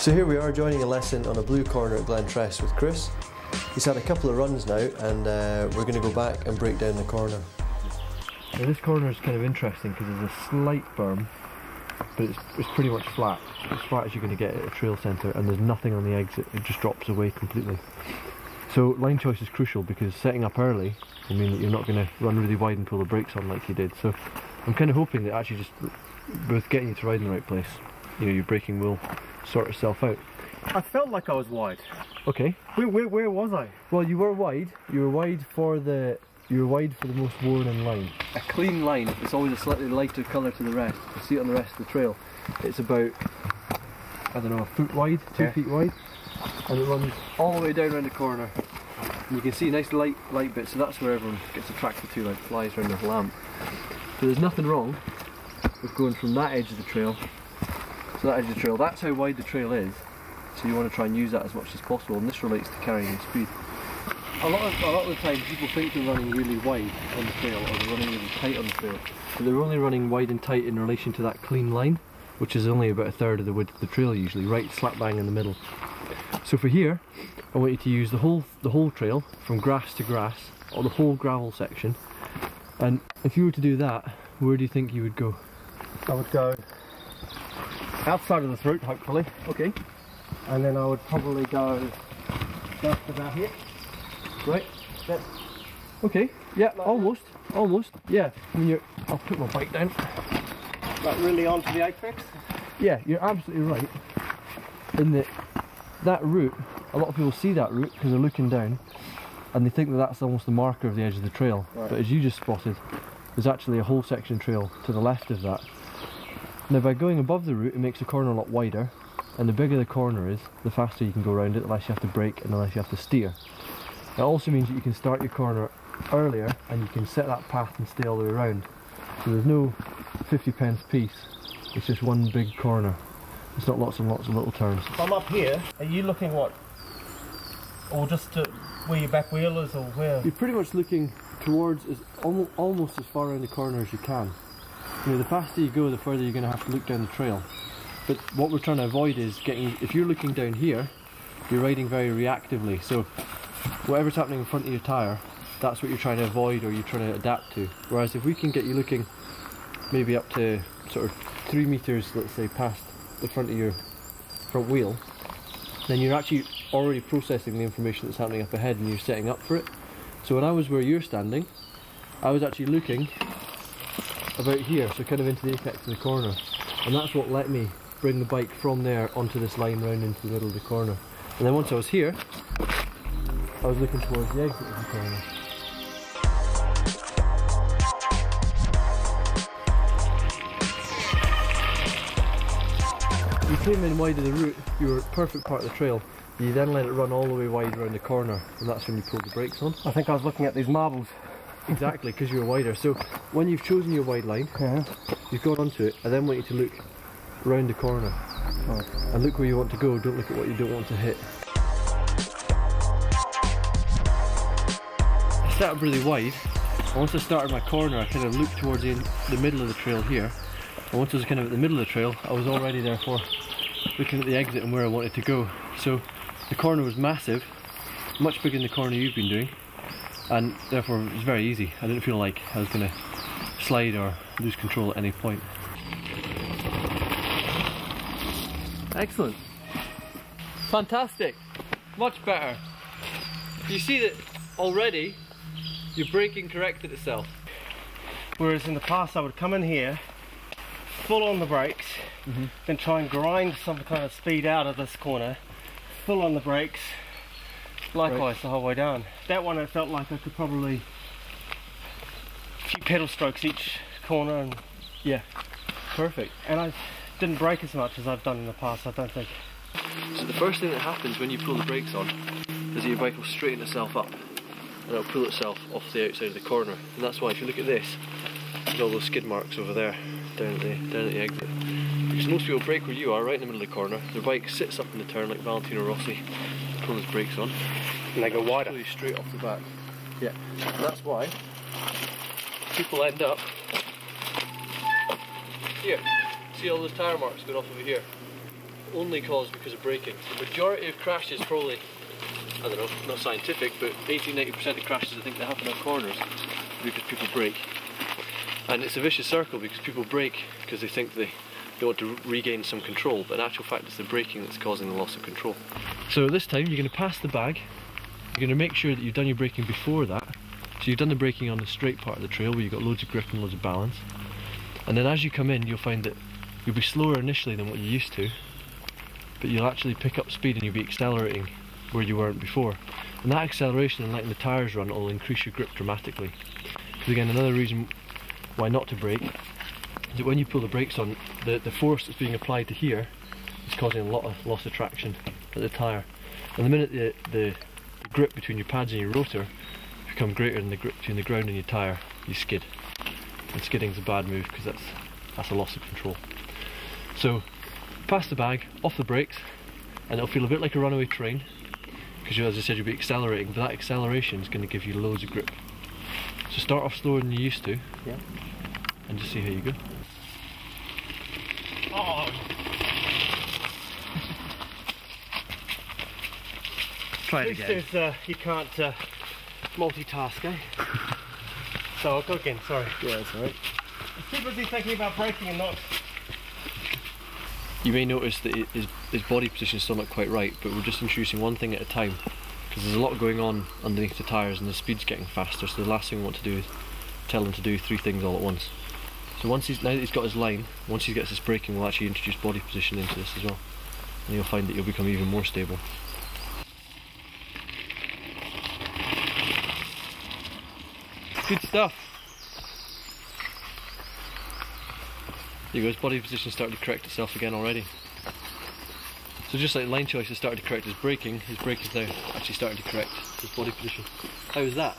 So here we are joining a lesson on a blue corner at Glentress with Chris. He's had a couple of runs now and we're going to go back and break down the corner. Now this corner is kind of interesting because there's a slight berm, but it's pretty much flat. As flat as you're going to get at a trail centre, and there's nothing on the exit, it just drops away completely. So line choice is crucial because setting up early will mean that you're not going to run really wide and pull the brakes on like you did. So I'm kind of hoping that actually just both getting you to ride in the right place, you know, your braking will sort itself out. I felt like I was wide. Okay. Where was I? Well, you were wide. You were wide for the most worn-in line. A clean line is always a slightly lighter colour to the rest. You see it on the rest of the trail. It's about, I don't know, a foot wide, 2 feet wide, and it runs all the way down around the corner. And you can see a nice light bit, so that's where everyone gets attracted to, like flies around the lamp. So there's nothing wrong with going from that edge of the trail to that edge of the trail. That's how wide the trail is. So you want to try and use that as much as possible, and this relates to carrying speed. A lot of the time people think they're running really wide on the trail, or they're running really tight on the trail, but they're only running wide and tight in relation to that clean line, which is only about a third of the width of the trail usually, right slap bang in the middle. So for here, I want you to use the whole trail, from grass to grass, or the whole gravel section, and if you were to do that, where do you think you would go? I would go outside of this route, hopefully. Okay. And then I would probably go just about here. Right. Yep. Okay. Yeah. Like almost. That. Almost. Yeah. I mean, I'll put my bike down. Like really onto the apex. Yeah, you're absolutely right. In that route, a lot of people see that route because they're looking down, and they think that that's almost the marker of the edge of the trail. Right. But as you just spotted, there's actually a whole section trail to the left of that. Now, by going above the route, it makes the corner a lot wider. And the bigger the corner is, the faster you can go around it, the less you have to brake and the less you have to steer. It also means that you can start your corner earlier and you can set that path and stay all the way around. So there's no 50p piece, it's just one big corner. It's not lots and lots of little turns. If I'm up here, are you looking what? Or just to where your back wheel is, or where? You're pretty much looking towards almost as far around the corner as you can. You know, the faster you go, the further you're going to have to look down the trail. But what we're trying to avoid is if you're looking down here, you're riding very reactively. So whatever's happening in front of your tyre, that's what you're trying to avoid or you're trying to adapt to. Whereas if we can get you looking maybe up to sort of 3 meters, let's say, past the front of your front wheel, then you're actually already processing the information that's happening up ahead and you're setting up for it. So when I was where you're standing, I was actually looking about here, so kind of into the apex of the corner. And that's what let me bring the bike from there onto this line round into the middle of the corner. And then once I was here, I was looking towards the exit of the corner. You came in wide of the route, you were perfect part of the trail. You then let it run all the way wide around the corner, and that's when you pulled the brakes on. I think I was looking at these marbles. Exactly, because you were wider. So when you've chosen your wide line, you've gone onto it, I then want you to look round the corner. Right. And look where you want to go, don't look at what you don't want to hit. I set up really wide, and once I started my corner I kind of looked towards the middle of the trail here, and once I was kind of at the middle of the trail I was already therefore looking at the exit and where I wanted to go. So the corner was massive, much bigger than the corner you've been doing, and therefore it was very easy. I didn't feel like I was going to slide or lose control at any point. Excellent. Fantastic. Much better. You see that already your braking corrected itself. Whereas in the past I would come in here, full on the brakes, then try and grind some kind of speed out of this corner, full on the brakes, likewise the whole way down. That one I felt like I could probably a few pedal strokes each corner, and yeah, perfect. And I didn't brake as much as I've done in the past, I don't think. So the first thing that happens when you pull the brakes on is that your bike will straighten itself up and it'll pull itself off the outside of the corner. And that's why if you look at this, there's all those skid marks over there down at the exit. Because most people brake where you are, right in the middle of the corner. Their bike sits up in the turn like Valentino Rossi, pull his brakes on, and they go wider. Pull you straight off the back. Yeah, and that's why people end up here. See all those tyre marks going off over here? only caused because of braking. The majority of crashes probably, I don't know, not scientific, but 80-90% of crashes I think that happen on corners because people brake. And it's a vicious circle because people brake because they think they want to regain some control, but in actual fact it's the braking that's causing the loss of control. So this time you're going to pass the bag, you're going to make sure that you've done your braking before that. So you've done the braking on the straight part of the trail where you've got loads of grip and loads of balance. And then as you come in you'll find that you'll be slower initially than what you're used to, but you'll actually pick up speed and you'll be accelerating where you weren't before. And that acceleration and letting the tyres run will increase your grip dramatically. Because again, another reason why not to brake is that when you pull the brakes on, the force that's being applied to here is causing a lot of loss of traction at the tyre. And the minute the grip between your pads and your rotor become greater than the grip between the ground and your tyre, you skid. And skidding's a bad move because that's a loss of control. So pass the bag, off the brakes, and it'll feel a bit like a runaway train because, as I said, you'll be accelerating, but that acceleration is going to give you loads of grip. So start off slower than you used to, yeah, and just see how you go. Oh. Try it again. You can't multitask, eh? So I'll go again, sorry. Yeah, that's alright. I'm too busy thinking about braking and not... You may notice that his body position is still not quite right, but we're just introducing one thing at a time because there's a lot going on underneath the tyres and the speed's getting faster, so the last thing we want to do is tell him to do 3 things all at once. So now that he's got his line, once he gets his braking, we'll actually introduce body position into this as well, and you'll find that you'll become even more stable. Good stuff. There you go, his body position started to correct itself again already. So just like line choice has started to correct his braking is now actually starting to correct his body position. How was that?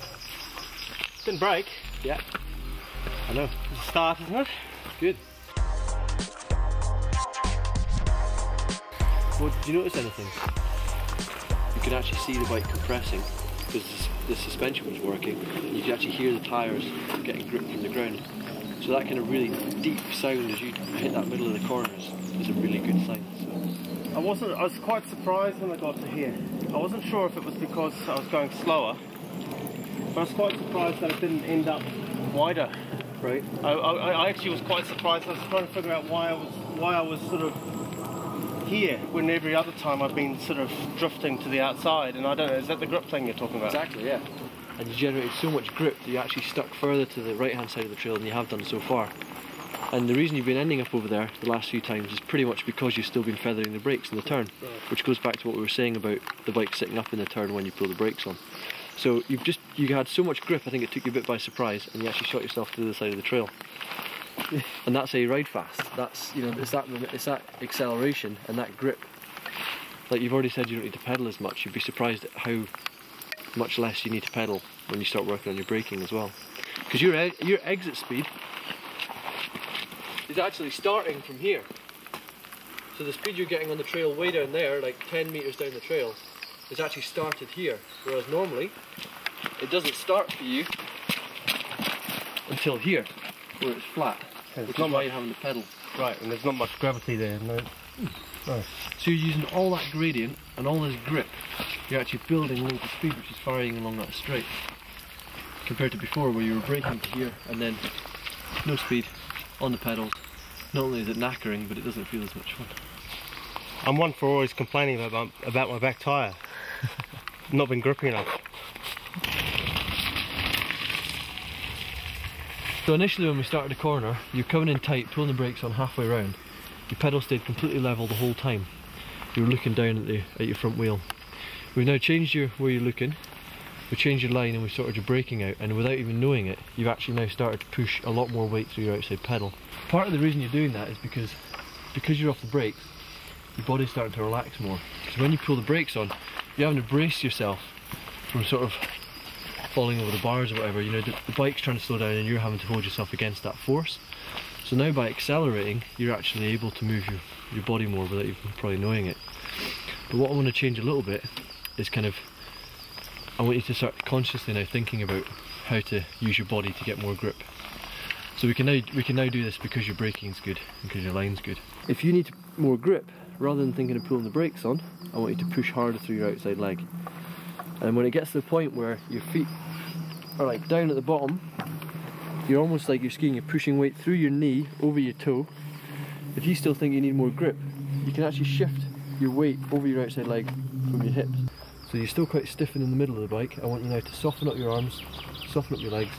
Didn't brake. Yeah. I know. It's a start, isn't it? Good. Well, did you notice anything? You can actually see the bike compressing because the suspension was working. You can actually hear the tyres getting grip from the ground. So that kind of really deep sound as you hit that middle of the corners is a really good sign. So. I was quite surprised when I got to here. I wasn't sure if it was because I was going slower, but I was quite surprised that it didn't end up wider. Right. I actually was quite surprised. I was trying to figure out why I was sort of here when every other time I've been sort of drifting to the outside, and I don't know, is that the grip thing you're talking about? Exactly, yeah. And you generated so much grip that you actually stuck further to the right hand side of the trail than you have done so far. And the reason you've been ending up over there the last few times is pretty much because you've still been feathering the brakes in the turn, which goes back to what we were saying about the bike sitting up in the turn when you pull the brakes on. So you had so much grip, I think it took you a bit by surprise, and you actually shot yourself to the side of the trail. And that's how you ride fast. That's, you know, it's that acceleration and that grip. Like you've already said, you don't need to pedal as much. You'd be surprised at how much less you need to pedal when you start working on your braking as well. Because your exit speed is actually starting from here. So the speed you're getting on the trail way down there, like 10 metres down the trail, is actually started here. Whereas normally, it doesn't start for you until here, where it's flat. Which is why you're having to pedal. Right, and there's not much gravity there, no. Nice. So you're using all that gradient and all this grip, you're actually building loads of speed which is firing along that straight. Compared to before where you were braking to here and then no speed on the pedals. Not only is it knackering, but it doesn't feel as much fun. I'm one for always complaining about my back tyre. Not been gripping enough. So initially when we started the corner, you're coming in tight, pulling the brakes on halfway round. Your pedal stayed completely level the whole time. You were looking down at your front wheel. We've now changed where you're looking, we changed your line and we sorted your braking out, and without even knowing it, you've actually now started to push a lot more weight through your outside pedal. Part of the reason you're doing that is because you're off the brakes, your body's starting to relax more. Because when you pull the brakes on, you're having to brace yourself from sort of falling over the bars or whatever. You know, the bike's trying to slow down and you're having to hold yourself against that force. So now by accelerating, you're actually able to move your body more without even probably knowing it. But what I want to change a little bit is I want you to start consciously now thinking about how to use your body to get more grip. So we can now do this because your braking is good and because your line's good. If you need more grip, rather than thinking of pulling the brakes on, I want you to push harder through your outside leg. And when it gets to the point where your feet are like down at the bottom, you're almost like you're skiing, you're pushing weight through your knee, over your toe. If you still think you need more grip, you can actually shift your weight over your outside leg from your hips. So you're still quite stiffened in the middle of the bike. I want you now to soften up your arms, soften up your legs,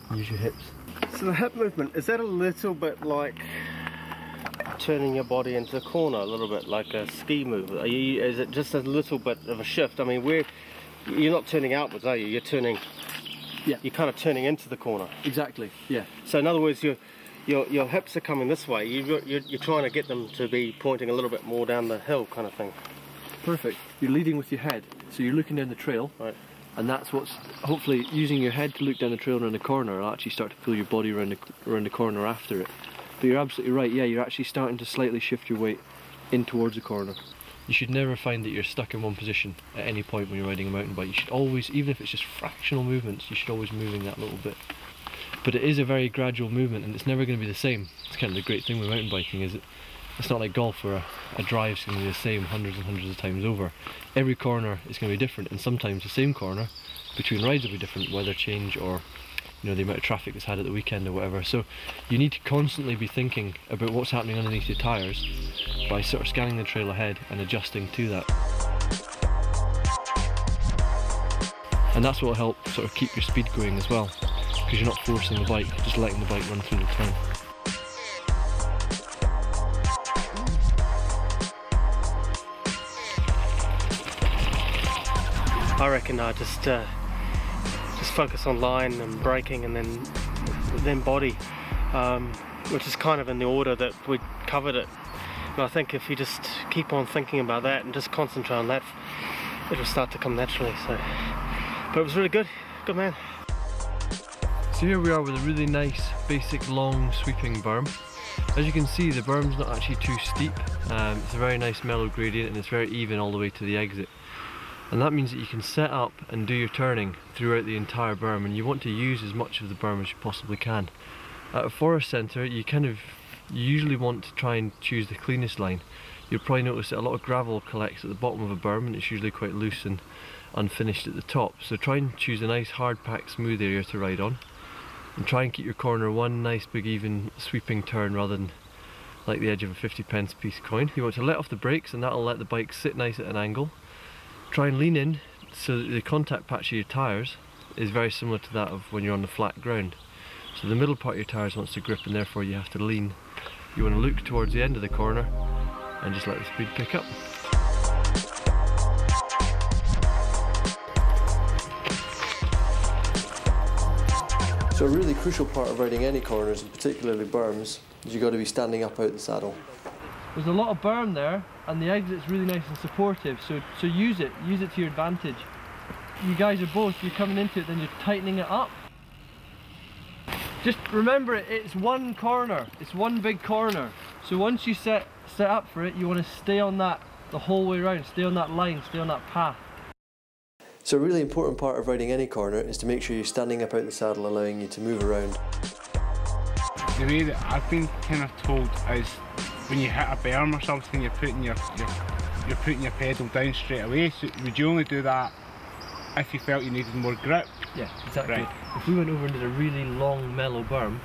and use your hips. So the hip movement, is that a little bit like turning your body into a corner, a little bit like a ski move? Is it just a little bit of a shift? I mean, you're not turning outwards, are you? You're turning, yeah. You're kind of turning into the corner. Exactly, yeah. So in other words, your hips are coming this way. You're trying to get them to be pointing a little bit more down the hill, kind of thing. Perfect. You're leading with your head, so you're looking down the trail. Right. And that's what's, hopefully, using your head to look down the trail around the corner will actually start to pull your body around the corner after it. But you're absolutely right, yeah, you're actually starting to slightly shift your weight in towards the corner. You should never find that you're stuck in one position at any point when you're riding a mountain bike. You should always, even if it's just fractional movements, you should always moving that little bit. But it is a very gradual movement and it's never going to be the same. It's kind of the great thing with mountain biking, is it's not like golf where a drive's going to be the same hundreds and hundreds of times over. Every corner is going to be different, and sometimes the same corner between rides will be different, weather change or the amount of traffic that's had at the weekend or whatever. So you need to constantly be thinking about what's happening underneath your tyres by sort of scanning the trail ahead and adjusting to that. And that's what will help sort of keep your speed going as well, because you're not forcing the bike, just letting the bike run through the turn. I reckon I just focus on line and braking and then body, which is kind of in the order that we covered it. And I think if you just keep on thinking about that and just concentrate on that, it'll start to come naturally. So, but it was really good man. So here we are with a really nice, basic, long, sweeping berm. As you can see, the berm's not actually too steep. It's a very nice mellow gradient and it's very even all the way to the exit. And that means that you can set up and do your turning throughout the entire berm, and you want to use as much of the berm as you possibly can. At a forest centre, you usually want to try and choose the cleanest line. You'll probably notice that a lot of gravel collects at the bottom of a berm and it's usually quite loose and unfinished at the top. So try and choose a nice hard packed smooth area to ride on, and try and keep your corner one nice big even sweeping turn rather than like the edge of a 50p piece coin. You want to let off the brakes and that'll let the bike sit nice at an angle. Try and lean in so that the contact patch of your tyres is very similar to that of when you're on the flat ground. So the middle part of your tyres wants to grip and therefore you have to lean. You want to look towards the end of the corner and just let the speed pick up. So a really crucial part of riding any corners, and particularly berms, is you've got to be standing up out the saddle. There's a lot of berm there and the exit's really nice and supportive, so use it to your advantage. You guys are both, you're coming into it, then you're tightening it up. Just remember it's one corner, it's one big corner. So once you set up for it, you want to stay on that the whole way around, stay on that line, stay on that path. So a really important part of riding any corner is to make sure you're standing up out the saddle, allowing you to move around. The way that I've been kind of told is when you hit a berm or something, you're putting your pedal down straight away. So would you only do that if you felt you needed more grip? Yeah, exactly. Right. If we went over into a really long, mellow berm,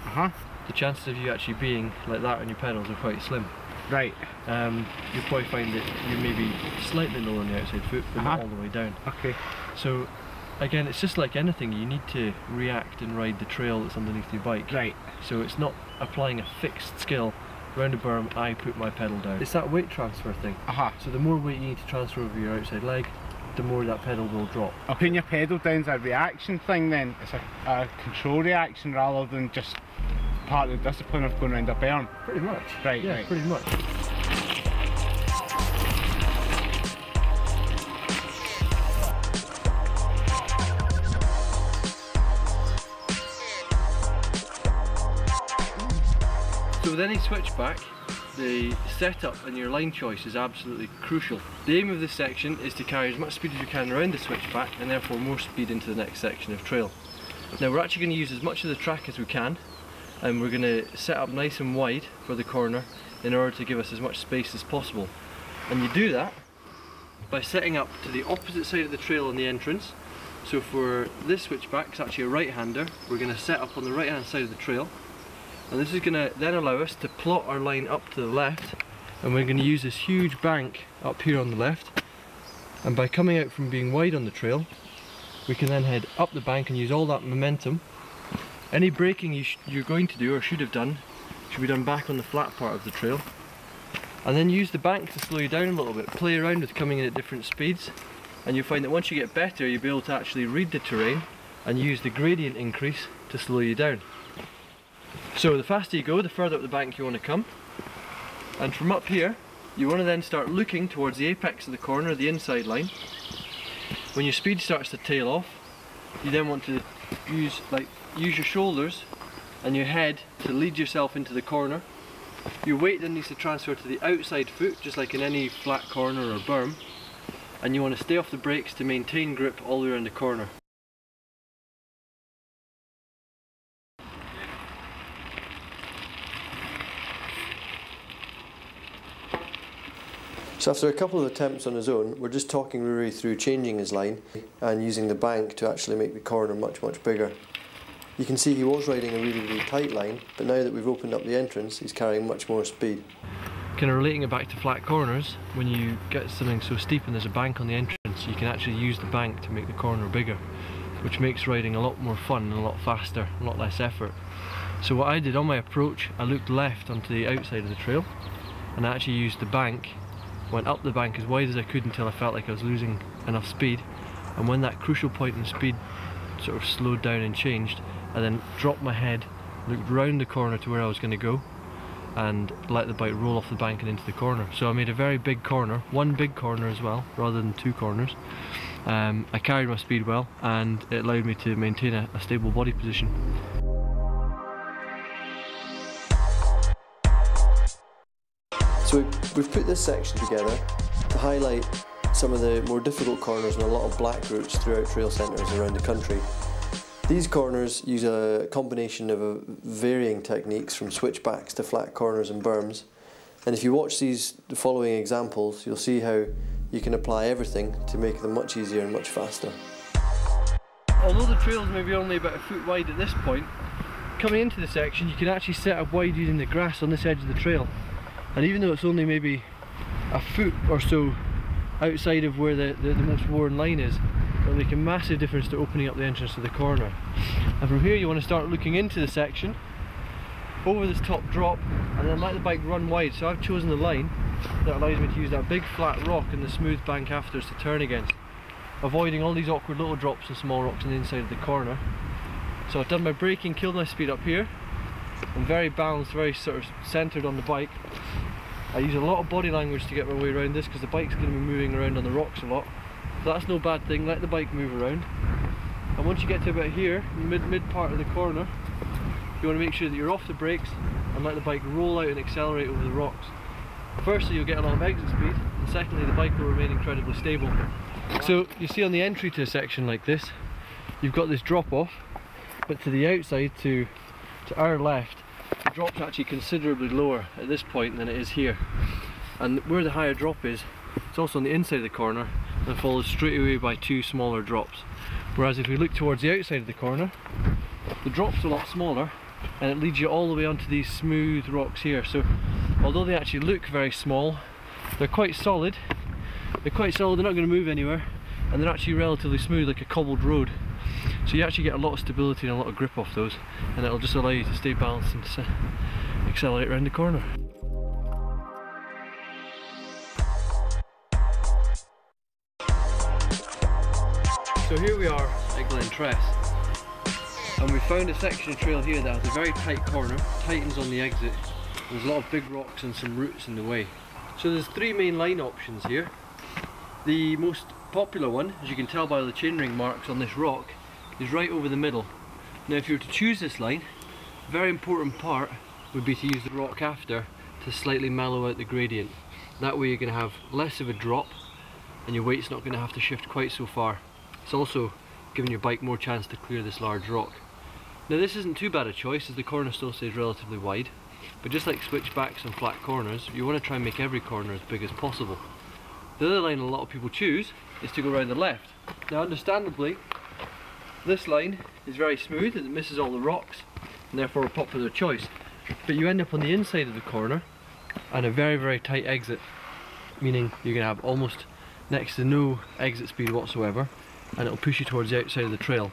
the chances of you actually being like that on your pedals are quite slim. Right. You'll probably find that you're maybe slightly lower on the outside foot, but not all the way down. Okay. So, again, it's just like anything, you need to react and ride the trail that's underneath your bike. Right. So it's not applying a fixed skill. Round a berm, I put my pedal down. It's that weight transfer thing. So the more weight you need to transfer over your outside leg, the more that pedal will drop. Putting your pedal down is a reaction thing then? It's a control reaction rather than just part of the discipline of going around a berm? Pretty much. Right, yeah, right. Pretty much. So with any switchback, the setup and your line choice is absolutely crucial. The aim of this section is to carry as much speed as you can around the switchback and therefore more speed into the next section of trail. Now we're actually going to use as much of the track as we can, and we're going to set up nice and wide for the corner in order to give us as much space as possible. And you do that by setting up to the opposite side of the trail on the entrance. So for this switchback, it's actually a right-hander, we're going to set up on the right-hand side of the trail. And this is going to then allow us to plot our line up to the left, and we're going to use this huge bank up here on the left. And by coming out from being wide on the trail, we can then head up the bank and use all that momentum. Any braking you're going to do or should have done should be done back on the flat part of the trail. And then use the bank to slow you down a little bit. Play around with coming in at different speeds, and you'll find that once you get better, you'll be able to actually read the terrain and use the gradient increase to slow you down. So the faster you go, the further up the bank you want to come. And from up here, you want to then start looking towards the apex of the corner, the inside line. When your speed starts to tail off, you then want to use your shoulders and your head to lead yourself into the corner. Your weight then needs to transfer to the outside foot, just like in any flat corner or berm. And you want to stay off the brakes to maintain grip all the way around the corner. So after a couple of attempts on his own, we're just talking Rory through changing his line and using the bank to actually make the corner much bigger. You can see he was riding a really tight line, but now that we've opened up the entrance, he's carrying much more speed. Kind of relating it back to flat corners, when you get something so steep and there's a bank on the entrance, you can actually use the bank to make the corner bigger, which makes riding a lot more fun and a lot faster, a lot less effort. So what I did on my approach, I looked left onto the outside of the trail, and I actually used the bank, went up the bank as wide as I could until I felt like I was losing enough speed, and when that crucial point in speed sort of slowed down and changed, I then dropped my head, looked round the corner to where I was going to go, and let the bike roll off the bank and into the corner. So I made a very big corner, one big corner as well, rather than two corners. I carried my speed well, and it allowed me to maintain a stable body position. So we've put this section together to highlight some of the more difficult corners and a lot of black routes throughout trail centres around the country. These corners use a combination of varying techniques from switchbacks to flat corners and berms, and if you watch the following examples, you'll see how you can apply everything to make them much easier and much faster. Although the trails may be only about a foot wide at this point, coming into the section you can actually set up wide using the grass on this edge of the trail. And even though it's only maybe a foot or so outside of where the most worn line is, it'll make a massive difference to opening up the entrance to the corner. And from here you want to start looking into the section, over this top drop, and then let the bike run wide. So I've chosen the line that allows me to use that big flat rock and the smooth bank afters to turn against, avoiding all these awkward little drops and small rocks on the inside of the corner. So I've done my braking, killed my speed up here. I'm very balanced, very sort of centred on the bike. I use a lot of body language to get my way around this because the bike's going to be moving around on the rocks a lot. So that's no bad thing, let the bike move around. And once you get to about here, mid part of the corner, you want to make sure that you're off the brakes and let the bike roll out and accelerate over the rocks. Firstly, you'll get a lot of exit speed, and secondly, the bike will remain incredibly stable. So you see on the entry to a section like this, you've got this drop off, but to the outside, to our left, the drop's actually considerably lower at this point than it is here. And where the higher drop is, it's also on the inside of the corner and follows straight away by two smaller drops. Whereas if we look towards the outside of the corner, the drop's a lot smaller and it leads you all the way onto these smooth rocks here. So although they actually look very small, they're quite solid. They're not going to move anywhere, and they're actually relatively smooth, like a cobbled road. So you actually get a lot of stability and a lot of grip off those, and it'll just allow you to stay balanced and accelerate around the corner. So here we are at Glen Tress, and we found a section of trail here that has a very tight corner, tightens on the exit. There's a lot of big rocks and some roots in the way. So there's three main line options here. The most popular one, as you can tell by the chainring marks on this rock, is right over the middle. Now if you were to choose this line, a very important part would be to use the rock after to slightly mellow out the gradient. That way you're going to have less of a drop and your weight's not going to have to shift quite so far. It's also giving your bike more chance to clear this large rock. Now this isn't too bad a choice as the corner still stays relatively wide, but just like switchbacks and flat corners, you want to try and make every corner as big as possible. The other line a lot of people choose is to go around the left. Now understandably, this line is very smooth and it misses all the rocks, and therefore a popular choice. But you end up on the inside of the corner and a very, very tight exit, meaning you're going to have almost next to no exit speed whatsoever, and it'll push you towards the outside of the trail.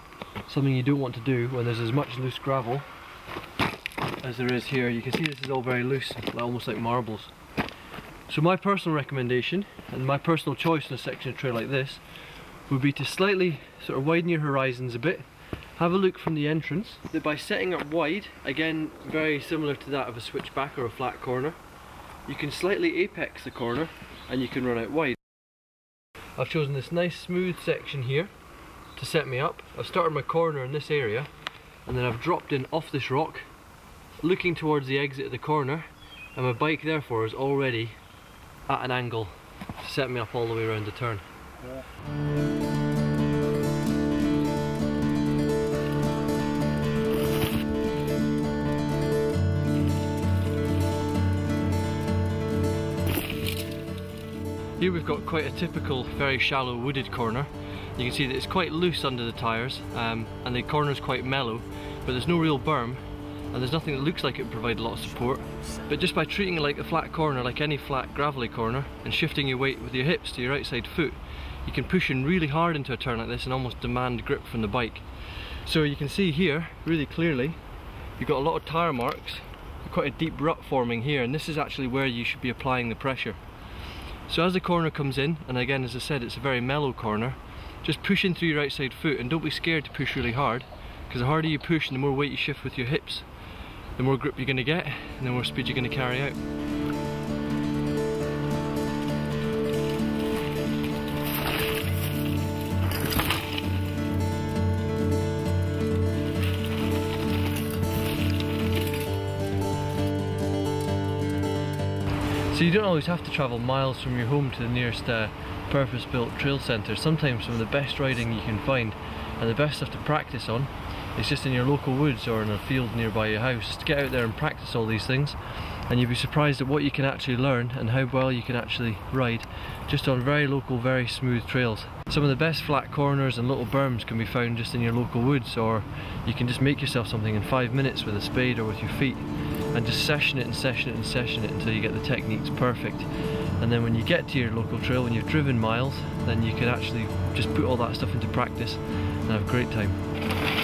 Something you don't want to do when there's as much loose gravel as there is here. You can see this is all very loose, almost like marbles. So my personal recommendation and my personal choice in a section of trail like this would be to slightly sort of widen your horizons a bit. Have a look from the entrance. That by setting up wide, again very similar to that of a switchback or a flat corner, you can slightly apex the corner and you can run out wide. I've chosen this nice smooth section here to set me up. I've started my corner in this area and then I've dropped in off this rock looking towards the exit of the corner, and my bike therefore is already at an angle to set me up all the way around the turn. Here we've got quite a typical, very shallow wooded corner. You can see that it's quite loose under the tyres, and the corner's quite mellow, but there's no real berm, and there's nothing that looks like it would provide a lot of support. But just by treating it like a flat corner, like any flat gravelly corner, and shifting your weight with your hips to your outside foot, you can push in really hard into a turn like this and almost demand grip from the bike. So you can see here, really clearly, you've got a lot of tyre marks, quite a deep rut forming here, and this is actually where you should be applying the pressure. So as the corner comes in, and again as I said it's a very mellow corner, just push in through your outside foot and don't be scared to push really hard, because the harder you push and the more weight you shift with your hips, the more grip you're going to get and the more speed you're going to carry out. So you don't always have to travel miles from your home to the nearest purpose-built trail centre. Sometimes some of the best riding you can find and the best stuff to practice on is just in your local woods or in a field nearby your house. Just get out there and practice all these things, and you'll be surprised at what you can actually learn and how well you can actually ride just on very local, very smooth trails. Some of the best flat corners and little berms can be found just in your local woods, or you can just make yourself something in 5 minutes with a spade or with your feet and just session it and session it and session it until you get the techniques perfect. And then when you get to your local trail, when you've driven miles, then you can actually just put all that stuff into practice and have a great time.